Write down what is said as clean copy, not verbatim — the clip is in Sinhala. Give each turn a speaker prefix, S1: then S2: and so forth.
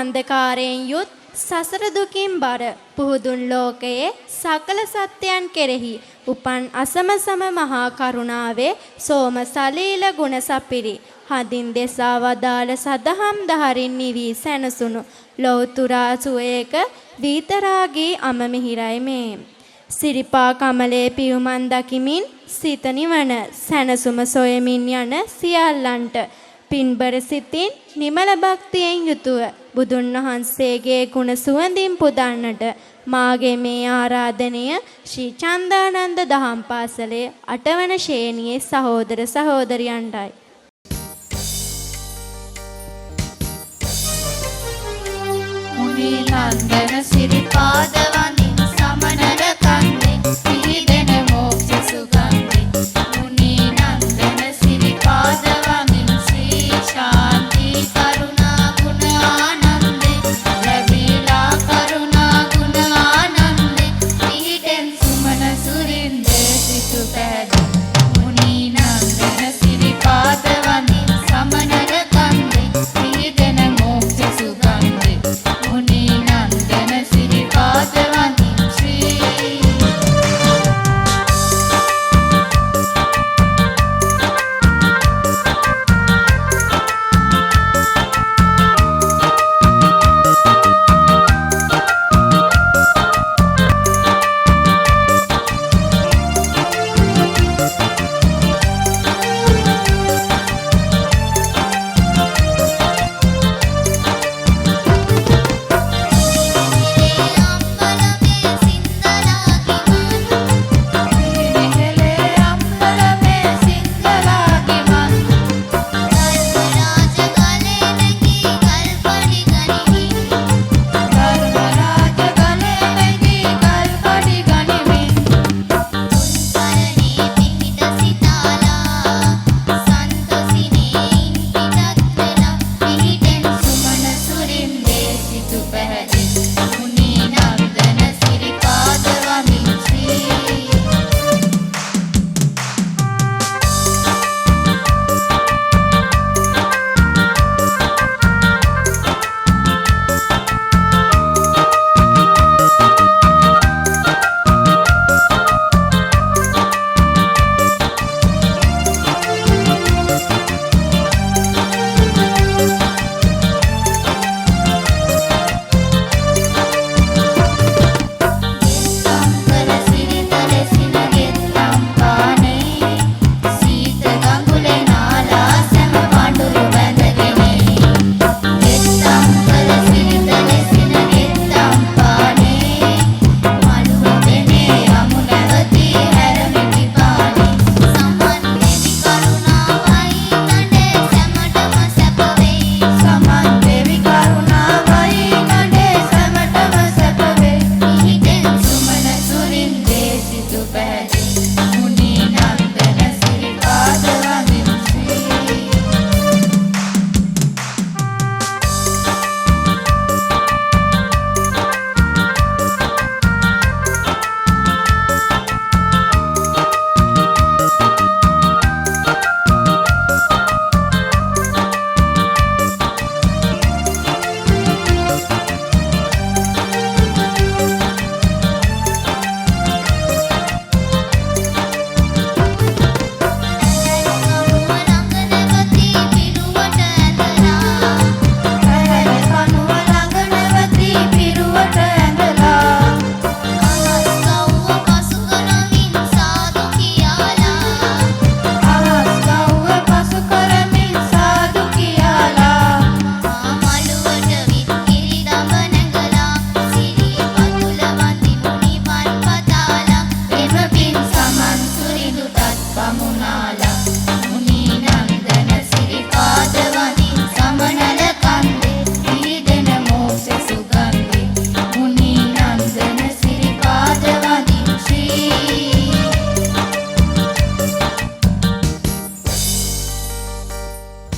S1: අන්ධකාරයෙන් යුත් සසර දුකින් බර පුහුදුන් ලෝකයේ සකල සත්‍යයන් කෙරෙහි උපන් අසමසම මහා කරුණාවේ සෝම සලීල ගුණ සපිරි හදින් දෙසා වදාළ සදහම් දහරින් නිවි සැනසුණු ලෞතුරා සුවේක විතරාගී අම මිහිරයි මේ සිරිපා කමලේ පියුමන් දකිමින් සිත නිවන සැනසුම සොයමින් යන සියල්ලන්ට පින්බර සිතින් නිමල භක්තියෙන් යුතුව බුදුන් වහන්සේගේ ගුණ සුවඳින් පුදන්නට මාගේ මේ ආරාධනය ශ්‍රී චන්දානන්ද දහම් පාසලේ 8 වන ශ්‍රේණියේ සහෝදර සහෝදරියන්ටයි.
S2: මුනි නන්දන සිරිපාදව